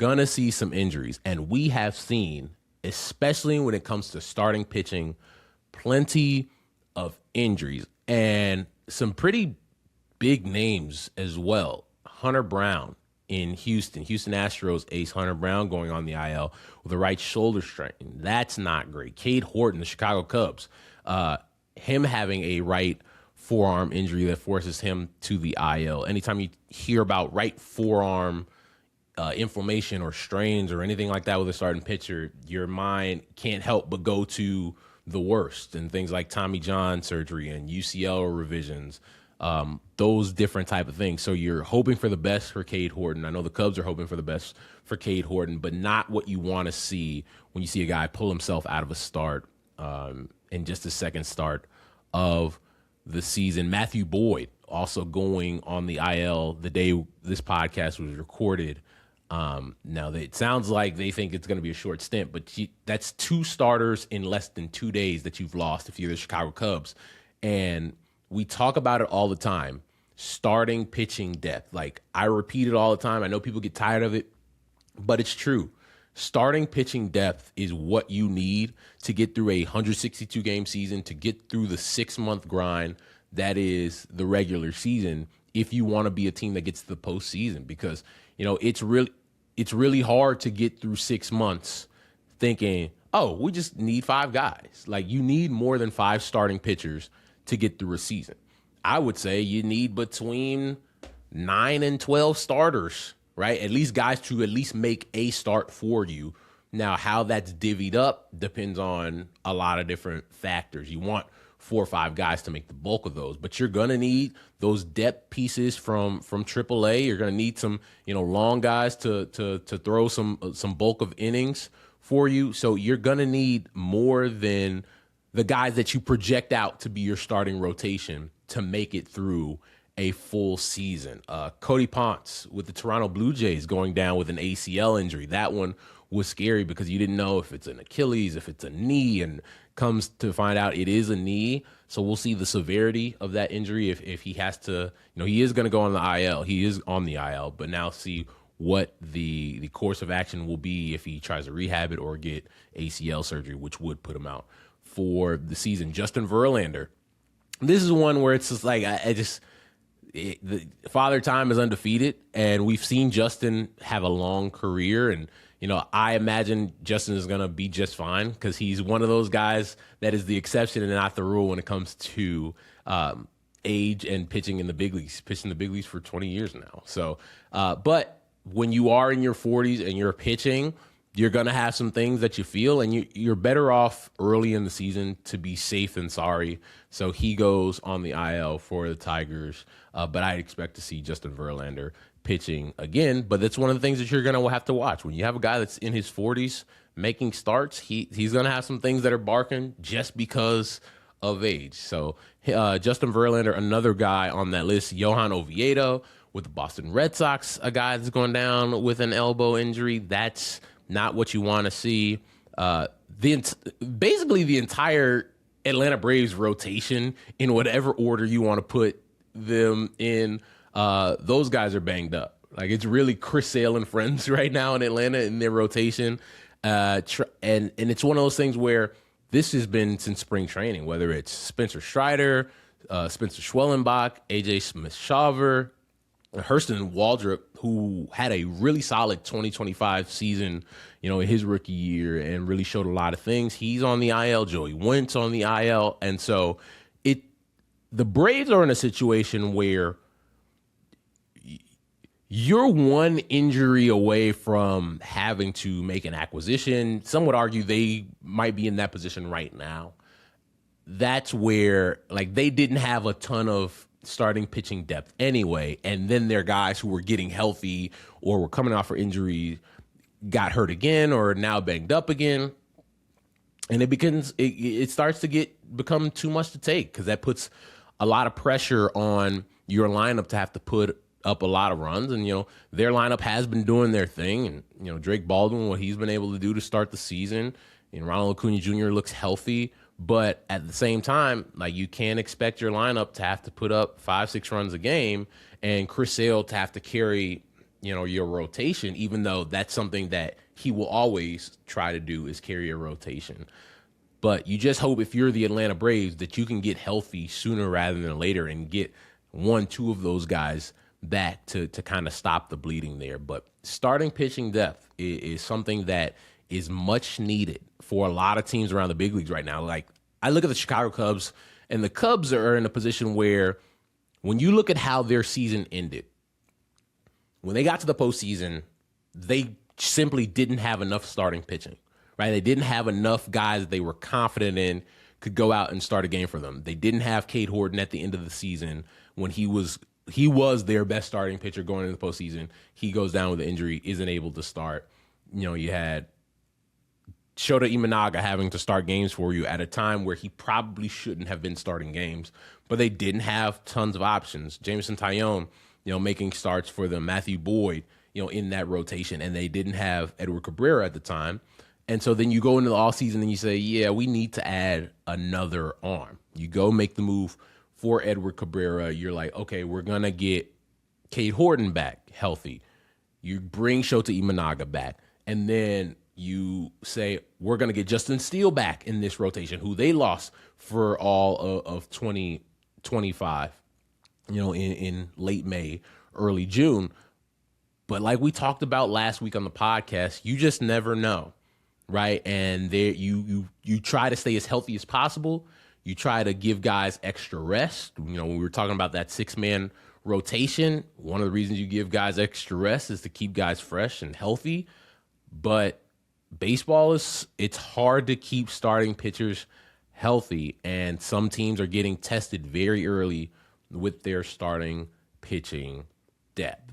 going to see some injuries. And we have seen, especially when it comes to starting pitching, plenty of injuries and some pretty big names as well. Hunter Brown in Houston Astros ace Hunter Brown going on the IL with a right shoulder strain. That's not great. Cade Horton, the Chicago Cubs, him having a right forearm injury that forces him to the IL. Anytime you hear about right forearm inflammation or strains or anything like that with a starting pitcher, your mind can't help but go to the worst and things like Tommy John surgery and UCL revisions, those different type of things. So you're hoping for the best for Cade Horton. I know the Cubs are hoping for the best for Cade Horton, but not what you want to see when you see a guy pull himself out of a start in just the second start of the season. Matthew Boyd also going on the IL the day this podcast was recorded. Now, it sounds like they think it's going to be a short stint, but that's 2 starters in less than 2 days that you've lost if you're the Chicago Cubs. And we talk about it all the time, starting pitching depth. Like, I repeat it all the time. I know people get tired of it, but it's true. Starting pitching depth is what you need to get through a 162-game season, to get through the 6-month grind that is the regular season if you want to be a team that gets to the postseason. Because, it's really hard to get through 6 months thinking, oh, we just need 5 guys. Like, you need more than 5 starting pitchers to get through a season. I would say you need between 9 and 12 starters, right? At least guys to at least make a start for you. Now, how that's divvied up depends on a lot of different factors. You want 4 or 5 guys to make the bulk of those, but you're going to need those depth pieces from AAA. You're going to need some, long guys to throw some bulk of innings for you. So you're going to need more than the guys that you project out to be your starting rotation to make it through a full season. Cody Ponce with the Toronto Blue Jays going down with an ACL injury. That one was scary because you didn't know if it's an Achilles, if it's a knee, and comes to find out it is a knee. So we'll see the severity of that injury if he has to, he is going to go on the IL. He is on the IL, but now see what the course of action will be if he tries to rehab it or get ACL surgery, which would put him out for the season. Justin Verlander. This is one where it's just like, the Father Time is undefeated, and we've seen Justin have a long career, and I imagine Justin is going to be just fine because he's one of those guys that is the exception and not the rule when it comes to age and pitching in the big leagues. Pitching the big leagues for 20 years now. So, but when you are in your 40s and you're pitching, you're going to have some things that you feel, and you're better off early in the season to be safe than sorry. So he goes on the IL for the Tigers, but I expect to see Justin Verlander pitching again. But that's one of the things that you're going to have to watch. When you have a guy that's in his 40s making starts, he's going to have some things that are barking just because of age. So Justin Verlander, another guy on that list. Johan Oviedo with the Boston Red Sox, a guy that's going down with an elbow injury. That's not what you want to see. Basically the entire Atlanta Braves rotation, in whatever order you want to put them in, those guys are banged up. Like, it's really Chris Sale and friends right now in Atlanta in their rotation. And it's one of those things where this has been since spring training, whether it's Spencer Strider, Spencer Schwellenbach, AJ Smith-Shawver, Hurston Waldrop, who had a really solid 2025 season, in his rookie year and really showed a lot of things. He's on the IL. Joey Wentz on the IL. And so the Braves are in a situation where you're one injury away from having to make an acquisition. Some would argue they might be in that position right now. That's where, they didn't have a ton of starting pitching depth anyway, and then their guys who were getting healthy or were coming off for injury got hurt again or now banged up again, and it starts to become too much to take, because that puts a lot of pressure on your lineup to have to put up a lot of runs. And their lineup has been doing their thing, and Drake Baldwin, what he's been able to do to start the season, and Ronald Acuna Jr. looks healthy. But at the same time, you can't expect your lineup to have to put up 5-6 runs a game and Chris Sale to have to carry your rotation, even though that's something that he will always try to do is carry a rotation. But you just hope if you're the Atlanta Braves that you can get healthy sooner rather than later and get 1, 2 of those guys back to kind of stop the bleeding there. But starting pitching depth is something that is much needed for a lot of teams around the big leagues right now. Like, I look at the Chicago Cubs, and the Cubs are in a position where when you look at how their season ended, when they got to the postseason, they simply didn't have enough starting pitching, right? They didn't have enough guys that they were confident in could go out and start a game for them. They didn't have Cade Horton at the end of the season when he was their best starting pitcher going into the postseason. He goes down with an injury, isn't able to start. You had Shota Imanaga having to start games for you at a time where he probably shouldn't have been starting games, but they didn't have tons of options. Jameson Taillon, making starts for them. Matthew Boyd, in that rotation, and they didn't have Edward Cabrera at the time. And so then you go into the offseason and you say, yeah, we need to add another arm. You go make the move for Edward Cabrera. You're like, okay, we're going to get Cade Horton back healthy. You bring Shota Imanaga back. And then you say, we're going to get Justin Steele back in this rotation, who they lost for all of 2025, in late May, early June. But like we talked about last week on the podcast, you just never know, right? And there you try to stay as healthy as possible. You try to give guys extra rest. When we were talking about that 6-man rotation, one of the reasons you give guys extra rest is to keep guys fresh and healthy. But baseball it's hard to keep starting pitchers healthy, and some teams are getting tested very early with their starting pitching depth.